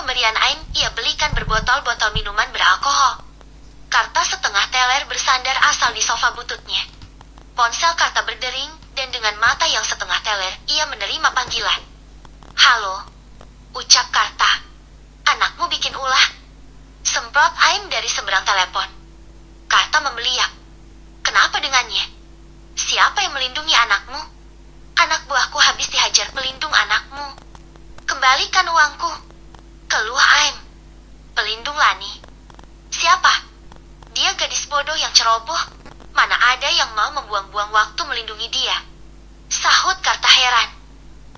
pemberian Aim, ia belikan berbotol-botol minuman beralkohol. Karta setengah teler bersandar asal di sofa bututnya. Ponsel Karta berdering, dan dengan mata yang setengah teler, ia menerima panggilan. "Halo," ucap Karta. "Anakmu bikin ulah." Semprot Aim dari seberang telepon. Karta membeliak. "Kenapa dengannya? Siapa yang melindungi anakmu? Anak buahku habis dihajar pelindung anakmu. Kembalikan uangku." Keluh Aim. "Pelindung Lani? Siapa? Dia gadis bodoh yang ceroboh. Mana ada yang mau membuang-buang waktu melindungi dia?" Sahut Karta heran.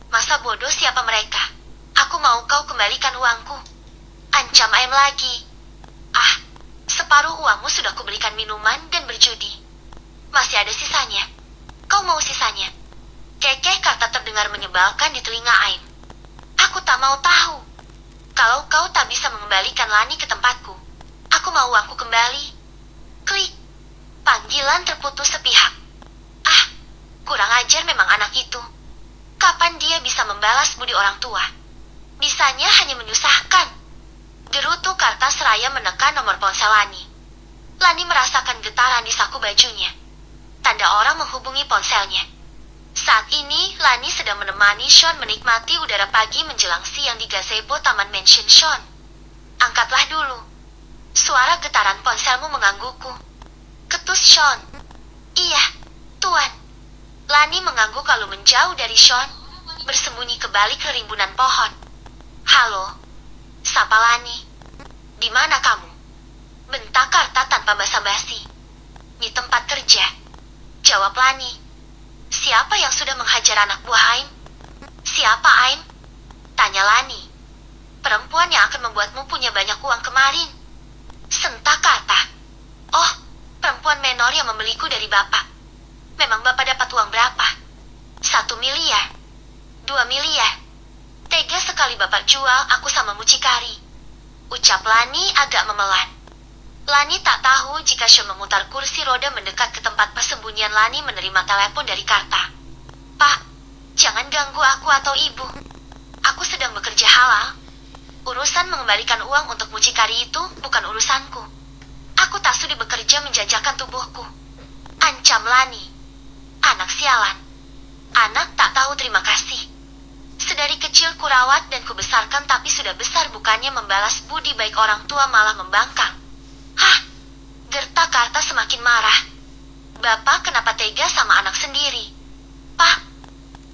"Masa bodoh siapa mereka? Aku mau kau kembalikan uangku." Ancam Aim lagi. "Ah, separuh uangmu sudah kubelikan minuman dan berjudi. Masih ada sisanya. Kau mau sisanya?" Kekeh Karta terdengar menyebalkan di telinga Aim. "Aku tak mau tahu. Kalau kau tak bisa mengembalikan Lani ke tempatku, aku mau uangku kembali." Klik. Panggilan terputus sepihak. Ah, kurang ajar memang anak itu. Kapan dia bisa membalas budi orang tua? Bisanya hanya menyusahkan. Gerutu Karta seraya menekan nomor ponsel Lani. Lani merasakan getaran di saku bajunya. Tanda orang menghubungi ponselnya. Saat ini, Lani sedang menemani Sean menikmati udara pagi menjelang siang di gazebo Taman Mansion Sean. "Angkatlah dulu. Suara getaran ponselmu menggangguku." Ketus Sean. "Iya, Tuan." Lani mengangguk lalu menjauh dari Sean, bersembunyi ke balik rimbunan pohon. "Halo," sapa Lani. "Di mana kamu?" bentak Karta tanpa basa-basi. "Di tempat kerja," jawab Lani. "Siapa yang sudah menghajar anak buah Aim?" "Siapa Aim?" tanya Lani. "Perempuan yang akan membuatmu punya banyak uang kemarin," sentak Karta. "Oh, perempuan menor yang membeliku dari bapak. Memang bapak dapat uang berapa?" 1 miliar. 2 miliar. "Tega sekali bapak jual aku sama mucikari," ucap Lani agak memelan. Lani tak tahu jika Sean memutar kursi roda mendekat ke tempat persembunyian Lani menerima telepon dari Karta. "Pak, jangan ganggu aku atau ibu. Aku sedang bekerja halal. Urusan mengembalikan uang untuk mucikari itu bukan urusanku. Aku tak sudi bekerja menjajakan tubuhku," ancam Lani. Anak sialan. Anak tak tahu terima kasih. Sedari kecil kurawat dan kubesarkan, tapi sudah besar bukannya membalas budi baik orang tua malah membangkang. "Hah?" gertak Karta semakin marah. "Bapak kenapa tega sama anak sendiri?" "Pak,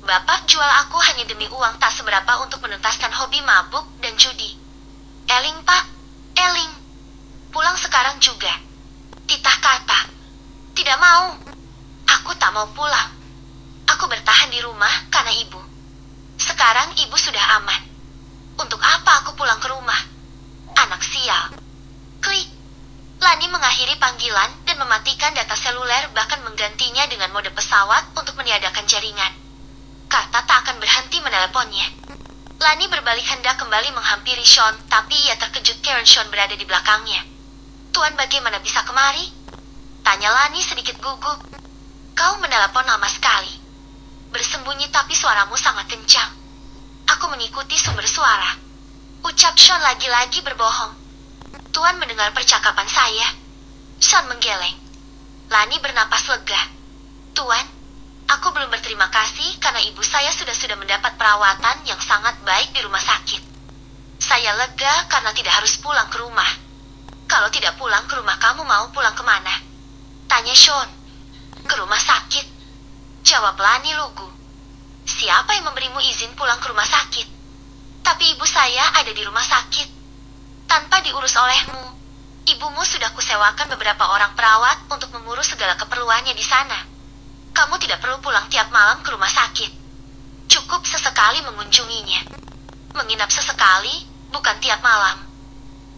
bapak jual aku hanya demi uang tak seberapa untuk menuntaskan hobi mabuk dan judi." "Eling Pak, eling. Pulang sekarang juga," titah Karta. "Tidak mau. Aku tak mau pulang. Aku bertahan di rumah karena ibu. Sekarang ibu sudah aman. Untuk apa aku pulang ke rumah? Anak sial." Klik. Lani mengakhiri panggilan dan mematikan data seluler, bahkan menggantinya dengan mode pesawat untuk meniadakan jaringan. Karta tak akan berhenti meneleponnya. Lani berbalik hendak kembali menghampiri Sean, tapi ia terkejut karena Sean berada di belakangnya. "Tuan bagaimana bisa kemari?" tanya Lani sedikit gugup. "Kau menelepon lama sekali. Bersembunyi tapi suaramu sangat kencang." "Aku mengikuti sumber suara," ucap Sean lagi-lagi berbohong. "Tuan mendengar percakapan saya?" Sean menggeleng. Lani bernapas lega. "Tuan, aku belum berterima kasih karena ibu saya sudah mendapat perawatan yang sangat baik di rumah sakit. Saya lega karena tidak harus pulang ke rumah." "Kalau tidak pulang ke rumah, kamu mau pulang kemana?" tanya Sean. "Ke rumah sakit," jawab Lani lugu. "Siapa yang memberimu izin pulang ke rumah sakit?" "Tapi ibu saya ada di rumah sakit. Tanpa diurus olehmu. Ibumu sudah kusewakan beberapa orang perawat untuk mengurus segala keperluannya di sana. Kamu tidak perlu pulang tiap malam ke rumah sakit. Cukup sesekali mengunjunginya. Menginap sesekali, bukan tiap malam.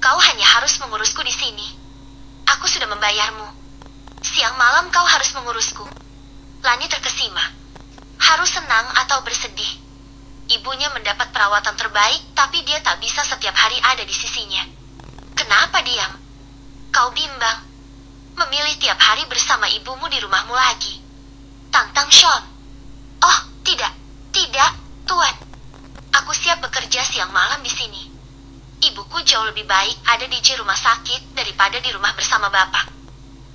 Kau hanya harus mengurusku di sini. Aku sudah membayarmu. Siang malam kau harus mengurusku." Lani terkesima. Harus senang atau bersedih. Ibunya mendapat perawatan terbaik, tapi dia tak bisa setiap hari ada di sisinya. "Kenapa diam? Kau bimbang? Memilih tiap hari bersama ibumu di rumahmu lagi?" tantang Sean. "Oh, tidak, Tuan. Aku siap bekerja siang malam di sini." Ibuku jauh lebih baik ada di rumah sakit daripada di rumah bersama Bapak.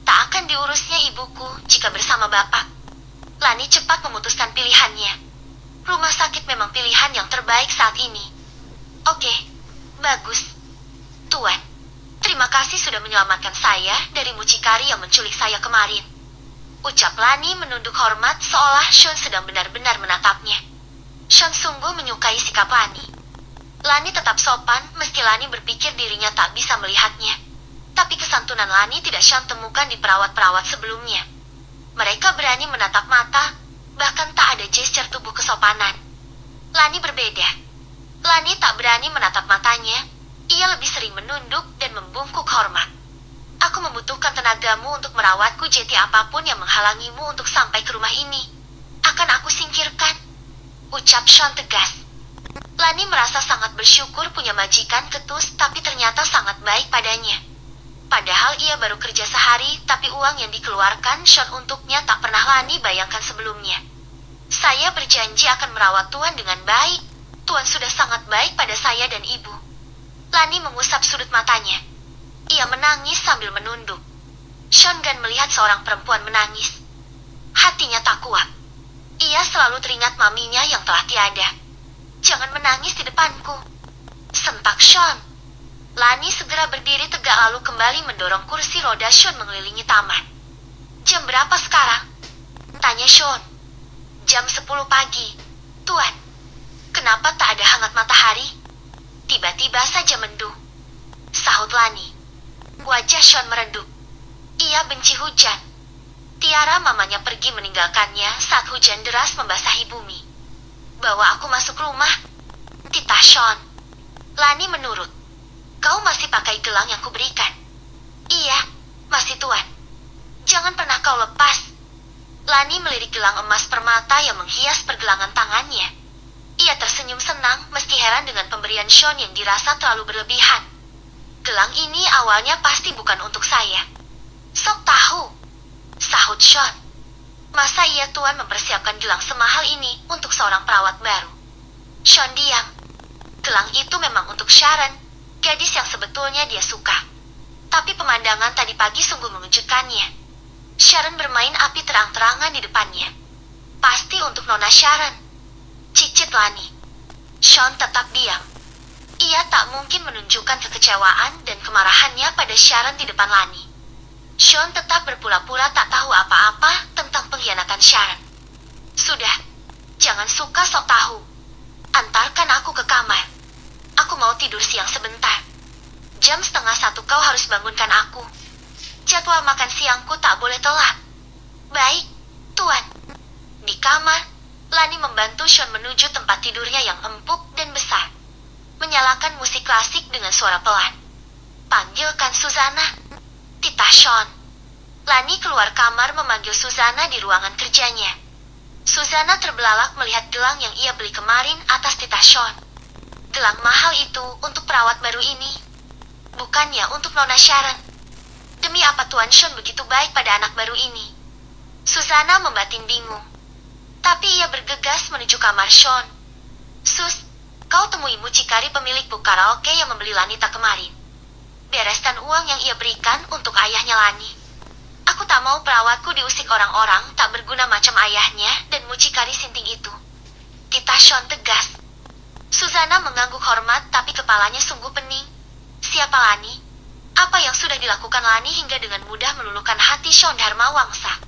Tak akan diurusnya ibuku jika bersama Bapak. Lani cepat memutuskan pilihannya. Rumah sakit memang pilihan yang terbaik saat ini. Oke, bagus. Tuan, terima kasih sudah menyelamatkan saya dari mucikari yang menculik saya kemarin. Ucap Lani menunduk hormat seolah Sean sedang benar-benar menatapnya. Sean sungguh menyukai sikap Lani. Lani tetap sopan meski Lani berpikir dirinya tak bisa melihatnya. Tapi kesantunan Lani tidak Sean temukan di perawat-perawat sebelumnya. Mereka berani menatap mata, bahkan tak ada gesture tubuh kesopanan. Lani berbeda. Lani tak berani menatap matanya, ia lebih sering menunduk dan membungkuk hormat. Aku membutuhkan tenagamu untuk merawatku, jadi apapun yang menghalangimu untuk sampai ke rumah ini akan aku singkirkan, ucap Sean tegas. Lani merasa sangat bersyukur punya majikan ketus tapi ternyata sangat baik padanya. Padahal ia baru kerja sehari, tapi uang yang dikeluarkan Sean untuknya tak pernah Lani bayangkan sebelumnya. Saya berjanji akan merawat Tuan dengan baik. Tuan sudah sangat baik pada saya dan ibu. Lani mengusap sudut matanya. Ia menangis sambil menunduk. Sean Gunn melihat seorang perempuan menangis. Hatinya tak kuat. Ia selalu teringat maminya yang telah tiada. Jangan menangis di depanku, sentak Sean. Lani segera berdiri tegak lalu kembali mendorong kursi roda Sean mengelilingi taman. Jam berapa sekarang? Tanya Sean. Jam 10 pagi. Tuan, kenapa tak ada hangat matahari? Tiba-tiba saja mendung, sahut Lani. Wajah Sean meredup. Ia benci hujan. Tiara mamanya pergi meninggalkannya saat hujan deras membasahi bumi. Bawa aku masuk rumah, titah Sean. Lani menurut. Kau masih pakai gelang yang kuberikan? Iya, masih Tuan. Jangan pernah kau lepas. Lani melirik gelang emas permata yang menghias pergelangan tangannya. Ia tersenyum senang meski heran dengan pemberian Sean yang dirasa terlalu berlebihan. Gelang ini awalnya pasti bukan untuk saya. Sok tahu, sahut Sean. Masa iya Tuan mempersiapkan gelang semahal ini untuk seorang perawat baru? Sean diam. Gelang itu memang untuk Sharon, gadis yang sebetulnya dia suka. Tapi pemandangan tadi pagi sungguh mengejutkannya. Sharon bermain api terang-terangan di depannya. Pasti untuk Nona Sharon, cicit Lani. Sean tetap diam. Ia tak mungkin menunjukkan kekecewaan dan kemarahannya pada Sharon di depan Lani. Sean tetap berpura-pura tak tahu apa-apa tentang pengkhianatan Sharon. Sudah, jangan suka sok tahu. Antarkan aku ke kamar. Aku mau tidur siang sebentar. Jam 12:30 kau harus bangunkan aku. Jadwal makan siangku tak boleh telat. Baik, Tuan. Di kamar, Lani membantu Sean menuju tempat tidurnya yang empuk dan besar. Menyalakan musik klasik dengan suara pelan. Panggilkan Susana, titah Sean. Lani keluar kamar memanggil Susana di ruangan kerjanya. Susana terbelalak melihat gelang yang ia beli kemarin atas titah Sean. Gelang mahal itu untuk perawat baru ini, bukannya untuk Nona Sharon. Demi apa Tuan Sean begitu baik pada anak baru ini? Susana membatin bingung. Tapi ia bergegas menuju kamar Sean. Sus, kau temui mucikari pemilik buk karaoke yang membeli Lanita kemarin. Bereskan uang yang ia berikan untuk ayahnya Lani. Aku tak mau perawatku diusik orang-orang tak berguna macam ayahnya dan mucikari sinting itu, titah Sean tegas. Susana mengangguk hormat tapi kepalanya sungguh pening. Siapa Lani? Apa yang sudah dilakukan Lani hingga dengan mudah meluluhkan hati Sean Dharmawangsa?